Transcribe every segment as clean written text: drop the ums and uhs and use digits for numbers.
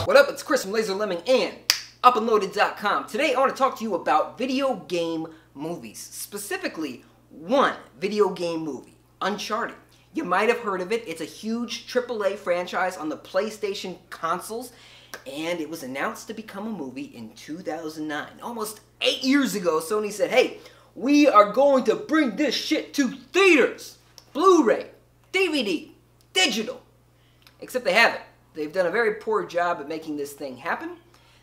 What up, it's Chris from Laser Lemming and UpandLoaded.com. Today I want to talk to you about video game movies. Specifically, one video game movie, Uncharted. You might have heard of it. It's a huge AAA franchise on the PlayStation consoles, and it was announced to become a movie in 2009. Almost 8 years ago, Sony said, hey, we are going to bring this shit to theaters. Blu-ray, DVD, digital. Except they haven't. They've done a very poor job at making this thing happen.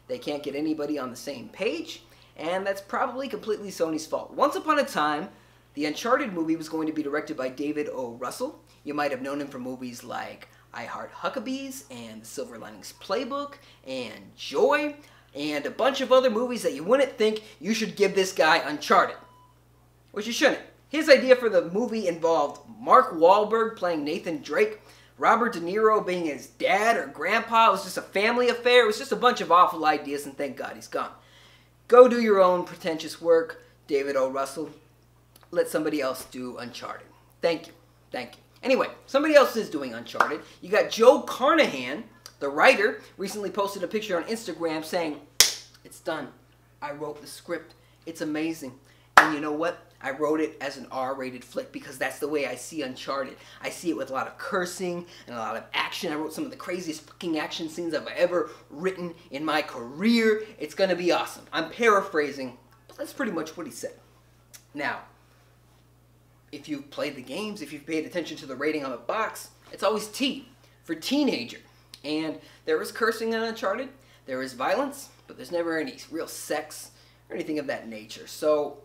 They can't get anybody on the same page, and that's probably completely Sony's fault. Once upon a time, the Uncharted movie was going to be directed by David O. Russell. You might have known him from movies like I Heart Huckabees and The Silver Linings Playbook and Joy and a bunch of other movies that you wouldn't think you should give this guy Uncharted. Which you shouldn't. His idea for the movie involved Mark Wahlberg playing Nathan Drake, Robert De Niro being his dad or grandpa. It was just a family affair. It was just a bunch of awful ideas, and thank God he's gone. Go do your own pretentious work, David O. Russell. Let somebody else do Uncharted. Thank you. Thank you. Anyway, somebody else is doing Uncharted. You got Joe Carnahan, the writer, recently posted a picture on Instagram saying, it's done. I wrote the script. It's amazing. And you know what? I wrote it as an R-rated flick because that's the way I see Uncharted. I see it with a lot of cursing and a lot of action. I wrote some of the craziest fucking action scenes I've ever written in my career. It's going to be awesome. I'm paraphrasing, but that's pretty much what he said. Now, if you've played the games, if you've paid attention to the rating on the box, it's always T for teenager. And there is cursing in Uncharted. There is violence, but there's never any real sex or anything of that nature. So,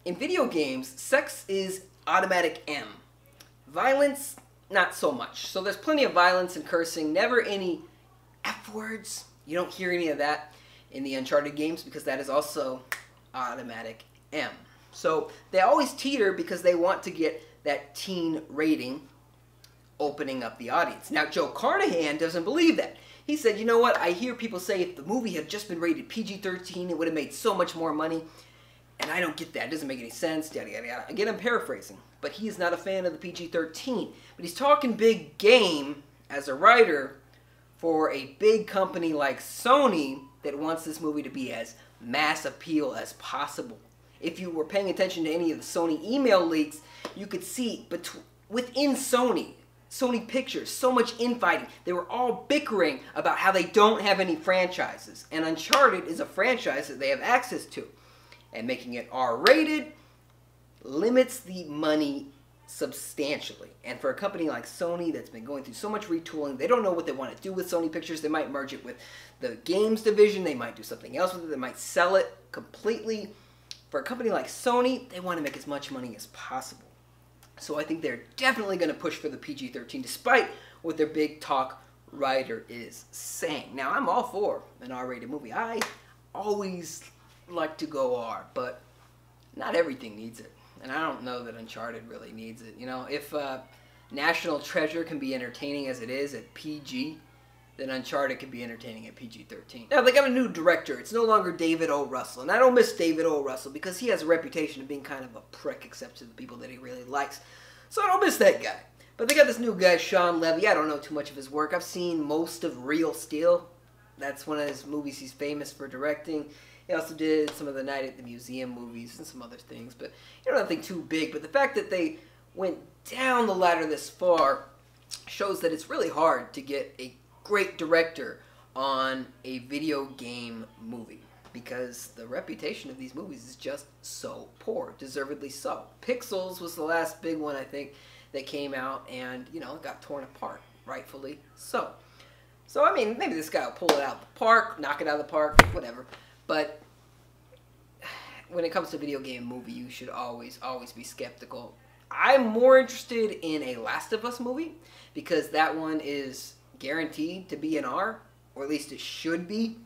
in video games, sex is automatic M. Violence, not so much. So there's plenty of violence and cursing, never any F words. You don't hear any of that in the Uncharted games because that is also automatic M. So they always teeter because they want to get that teen rating opening up the audience. Now, Joe Carnahan doesn't believe that. He said, you know what, I hear people say if the movie had just been rated PG-13, it would have made so much more money. And I don't get that. It doesn't make any sense, yada, yada, yada. Again, I'm paraphrasing. But he is not a fan of the PG-13. But he's talking big game as a writer for a big company like Sony that wants this movie to be as mass appeal as possible. If you were paying attention to any of the Sony email leaks, you could see within Sony Pictures, so much infighting. They were all bickering about how they don't have any franchises. And Uncharted is a franchise that they have access to. And making it R-rated limits the money substantially. And for a company like Sony that's been going through so much retooling, they don't know what they want to do with Sony Pictures. They might merge it with the games division. They might do something else with it. They might sell it completely. For a company like Sony, they want to make as much money as possible. So I think they're definitely going to push for the PG-13 despite what their big talk writer is saying. Now, I'm all for an R-rated movie. I always like to go R, but not everything needs it. And I don't know that Uncharted really needs it. You know, if National Treasure can be entertaining as it is at PG, then Uncharted can be entertaining at PG-13. Now, they got a new director. It's no longer David O. Russell. And I don't miss David O. Russell because he has a reputation of being kind of a prick except to the people that he really likes. So I don't miss that guy. But they got this new guy, Sean Levy. I don't know too much of his work. I've seen most of Real Steel. That's one of his movies he's famous for directing. He also did some of the Night at the Museum movies and some other things, but nothing too big. But the fact that they went down the ladder this far shows that it's really hard to get a great director on a video game movie because the reputation of these movies is just so poor, deservedly so. Pixels was the last big one, I think, that came out and, it got torn apart, rightfully so. So, I mean, maybe this guy will pull it out of the park, knock it out of the park, whatever. But when it comes to video game movie, you should always be skeptical. I'm more interested in a Last of Us movie because that one is guaranteed to be an R, or at least it should be.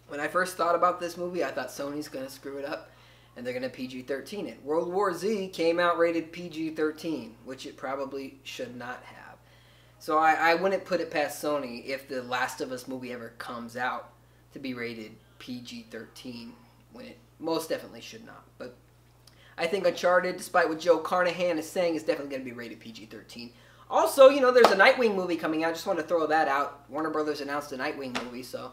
When I first thought about this movie, I thought Sony's going to screw it up and they're going to PG-13 it. World War Z came out rated PG-13, which it probably should not have. So I wouldn't put it past Sony if the Last of Us movie ever comes out to be rated PG-13 when it most definitely should not. But I think Uncharted, despite what Joe Carnahan is saying, is definitely going to be rated PG-13. Also, you know, there's a Nightwing movie coming out. Just want to throw that out. Warner Brothers announced a Nightwing movie, so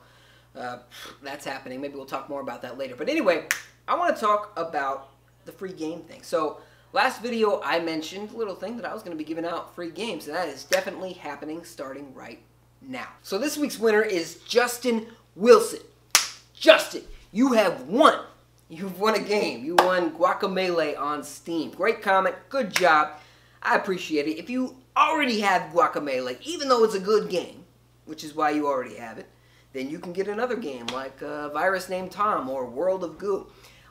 that's happening. Maybe we'll talk more about that later. But anyway, I want to talk about the free game thing. So last video, I mentioned a little thing that I was going to be giving out free games, and that is definitely happening starting right now. So this week's winner is Justin Wilson. Justin, you have won. You've won a game. You won Guacamelee on Steam. Great comment. Good job. I appreciate it. If you already have Guacamelee, even though it's a good game, which is why you already have it, then you can get another game like Virus Named Tom or World of Goo.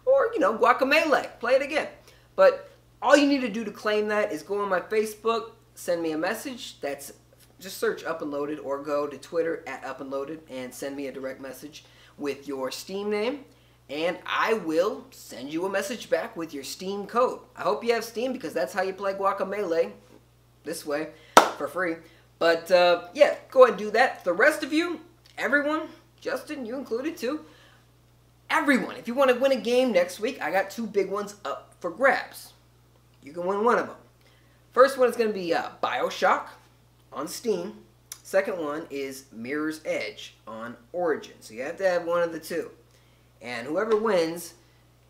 Or, you know, Guacamelee. Play it again. But all you need to do to claim that is go on my Facebook, send me a message. That's just search Up and Loaded, or go to Twitter at Up and Loaded and send me a direct message with your Steam name, and I will send you a message back with your Steam code. I hope you have Steam, because that's how you play Guacamelee this way for free. But yeah, go ahead and do that. The rest of you, everyone, Justin, you included too, everyone, if you want to win a game next week, I got 2 big ones up for grabs. You can win one of them. First one is going to be BioShock on Steam. Second one is Mirror's Edge on Origin. So you have to have one of the 2. And whoever wins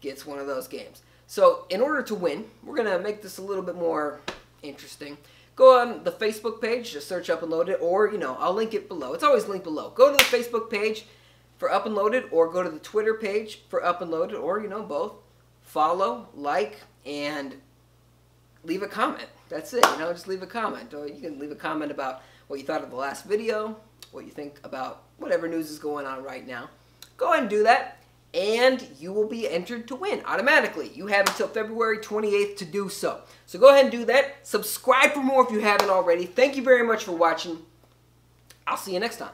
gets one of those games. So in order to win, we're going to make this a little bit more interesting. Go on the Facebook page, just search Up and Loaded, or, you know, I'll link it below. It's always linked below. Go to the Facebook page for Up and Loaded, or go to the Twitter page for Up and Loaded, or, you know, both. Follow, like, and leave a comment. That's it, you know, just leave a comment. Or you can leave a comment about what you thought of the last video, what you think about whatever news is going on right now. Go ahead and do that, and you will be entered to win automatically. You have until February 28th to do so. So go ahead and do that. Subscribe for more if you haven't already. Thank you very much for watching. I'll see you next time.